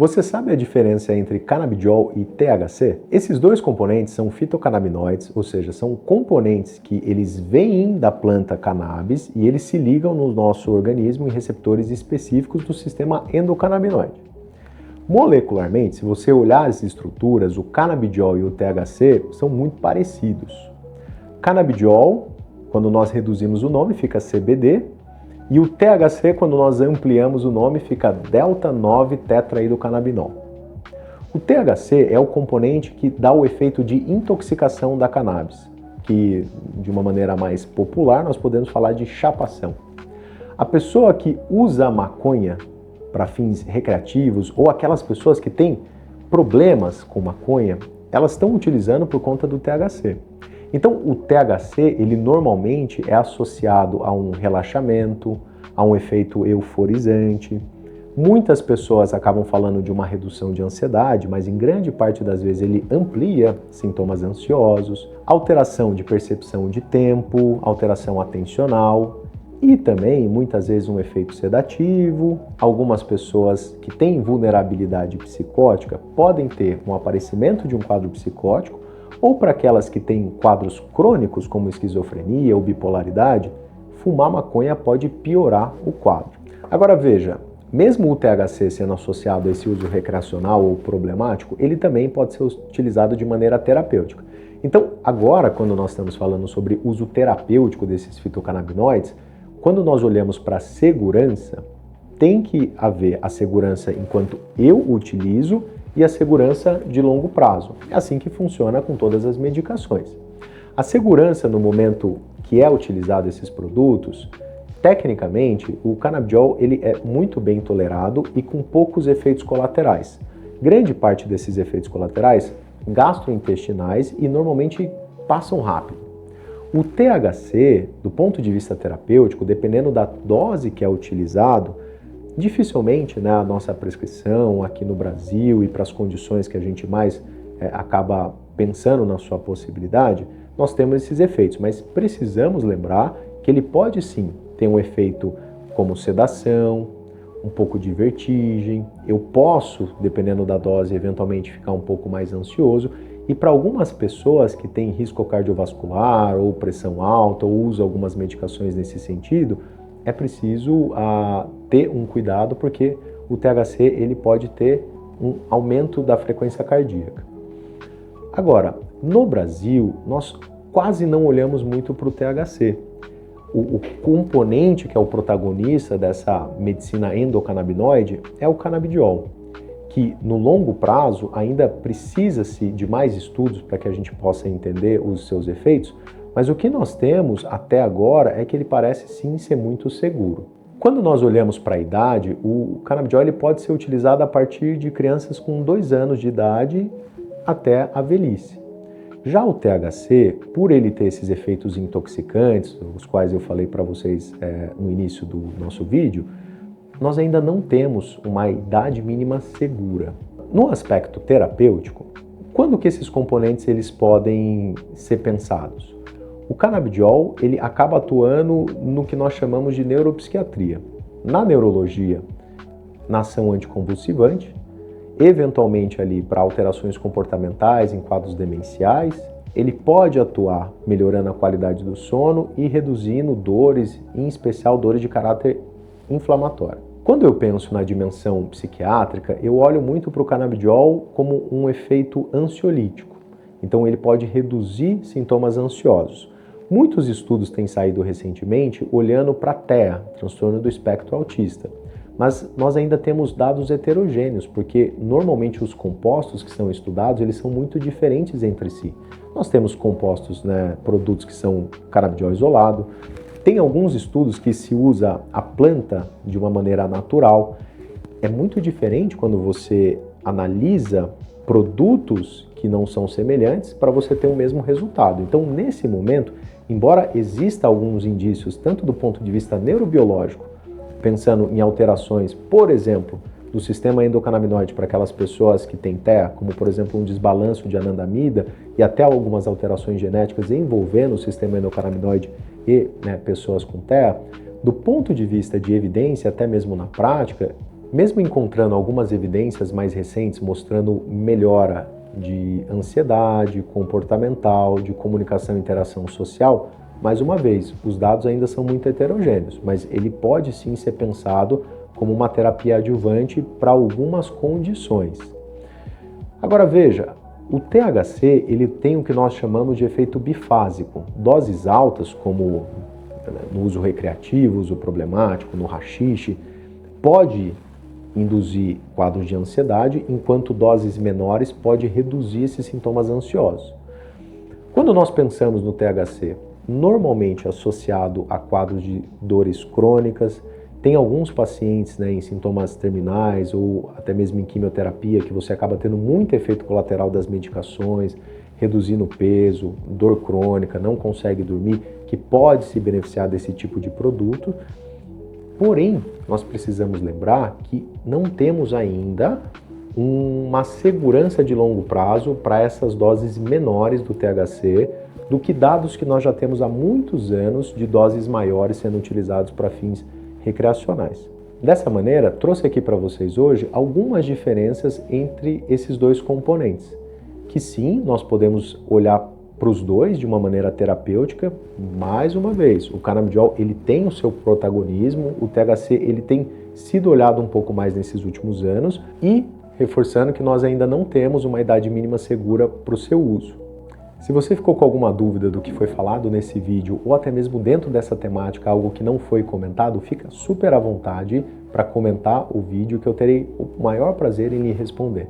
Você sabe a diferença entre canabidiol e THC? Esses dois componentes são fitocannabinoides, ou seja, são componentes que eles vêm da planta cannabis e eles se ligam no nosso organismo em receptores específicos do sistema endocannabinoide. Molecularmente, se você olhar as estruturas, o canabidiol e o THC são muito parecidos. Canabidiol, quando nós reduzimos o nome, fica CBD, e o THC, quando nós ampliamos o nome, fica delta-9-tetraidrocannabinol. O THC é o componente que dá o efeito de intoxicação da cannabis, que de uma maneira mais popular nós podemos falar de chapação. A pessoa que usa a maconha para fins recreativos ou aquelas pessoas que têm problemas com maconha, elas estão utilizando por conta do THC. Então, o THC, ele normalmente é associado a um relaxamento, a um efeito euforizante. Muitas pessoas acabam falando de uma redução de ansiedade, mas em grande parte das vezes ele amplia sintomas ansiosos, alteração de percepção de tempo, alteração atencional e também, muitas vezes, um efeito sedativo. Algumas pessoas que têm vulnerabilidade psicótica podem ter um aparecimento de um quadro psicótico, ou para aquelas que têm quadros crônicos, como esquizofrenia ou bipolaridade, fumar maconha pode piorar o quadro. Agora veja, mesmo o THC sendo associado a esse uso recreacional ou problemático, ele também pode ser utilizado de maneira terapêutica. Então, agora, quando nós estamos falando sobre uso terapêutico desses fitocannabinoides, quando nós olhamos para a segurança, tem que haver a segurança enquanto eu utilizo e a segurança de longo prazo. É assim que funciona com todas as medicações. A segurança no momento que é utilizado esses produtos, tecnicamente, o canabidiol ele é muito bem tolerado e com poucos efeitos colaterais. Grande parte desses efeitos colaterais gastrointestinais e normalmente passam rápido. O THC, do ponto de vista terapêutico, dependendo da dose que é utilizado, dificilmente, né, a nossa prescrição aqui no Brasil e para as condições que a gente mais acaba pensando na sua possibilidade, nós temos esses efeitos, mas precisamos lembrar que ele pode sim ter um efeito como sedação, um pouco de vertigem, eu posso, dependendo da dose, eventualmente ficar um pouco mais ansioso, e para algumas pessoas que têm risco cardiovascular ou pressão alta ou usam algumas medicações nesse sentido, é preciso ter um cuidado porque o THC ele pode ter um aumento da frequência cardíaca. Agora, no Brasil, nós quase não olhamos muito para o THC. O componente que é o protagonista dessa medicina endocannabinoide é o canabidiol, que no longo prazo ainda precisa-se de mais estudos para que a gente possa entender os seus efeitos, mas o que nós temos até agora é que ele parece sim ser muito seguro. Quando nós olhamos para a idade, o canabidiol ele pode ser utilizado a partir de crianças com 2 anos de idade até a velhice. Já o THC, por ele ter esses efeitos intoxicantes, os quais eu falei para vocês no início do nosso vídeo, nós ainda não temos uma idade mínima segura. No aspecto terapêutico, quando que esses componentes eles podem ser pensados? O canabidiol ele acaba atuando no que nós chamamos de neuropsiquiatria. Na neurologia, na ação anticonvulsivante, eventualmente ali para alterações comportamentais em quadros demenciais, ele pode atuar melhorando a qualidade do sono e reduzindo dores, em especial dores de caráter inflamatório. Quando eu penso na dimensão psiquiátrica, eu olho muito para o canabidiol como um efeito ansiolítico. Então ele pode reduzir sintomas ansiosos. Muitos estudos têm saído recentemente olhando para TEA, transtorno do espectro autista. Mas nós ainda temos dados heterogêneos, porque normalmente os compostos que são estudados, eles são muito diferentes entre si. Nós temos compostos, produtos que são canabidiol isolado, tem alguns estudos que se usa a planta de uma maneira natural. É muito diferente quando você analisa produtos que não são semelhantes para você ter o mesmo resultado. Então, nesse momento, embora exista alguns indícios, tanto do ponto de vista neurobiológico, pensando em alterações, por exemplo, do sistema endocannabinoide para aquelas pessoas que têm TEA, como por exemplo um desbalanço de anandamida e até algumas alterações genéticas envolvendo o sistema endocannabinoide e pessoas com TEA, do ponto de vista de evidência, até mesmo na prática, Mesmo encontrando algumas evidências mais recentes mostrando melhora de ansiedade, comportamental, de comunicação e interação social, mais uma vez, os dados ainda são muito heterogêneos, mas ele pode sim ser pensado como uma terapia adjuvante para algumas condições. Agora veja, o THC ele tem o que nós chamamos de efeito bifásico. Doses altas, como no uso recreativo, uso problemático, no haxixe, pode induzir quadros de ansiedade, enquanto doses menores pode reduzir esses sintomas ansiosos. Quando nós pensamos no THC, normalmente associado a quadros de dores crônicas, tem alguns pacientes em sintomas terminais ou até mesmo em quimioterapia que você acaba tendo muito efeito colateral das medicações, reduzindo o peso, dor crônica, não consegue dormir, que pode se beneficiar desse tipo de produto. Porém, nós precisamos lembrar que não temos ainda uma segurança de longo prazo para essas doses menores do THC do que dados que nós já temos há muitos anos de doses maiores sendo utilizados para fins recreacionais. Dessa maneira, trouxe aqui para vocês hoje algumas diferenças entre esses dois componentes, que sim, nós podemos olhar para os dois de uma maneira terapêutica. Mais uma vez, o canabidiol ele tem o seu protagonismo, o THC ele tem sido olhado um pouco mais nesses últimos anos e reforçando que nós ainda não temos uma idade mínima segura para o seu uso. Se você ficou com alguma dúvida do que foi falado nesse vídeo ou até mesmo dentro dessa temática, algo que não foi comentado, fica super à vontade para comentar o vídeo que eu terei o maior prazer em lhe responder.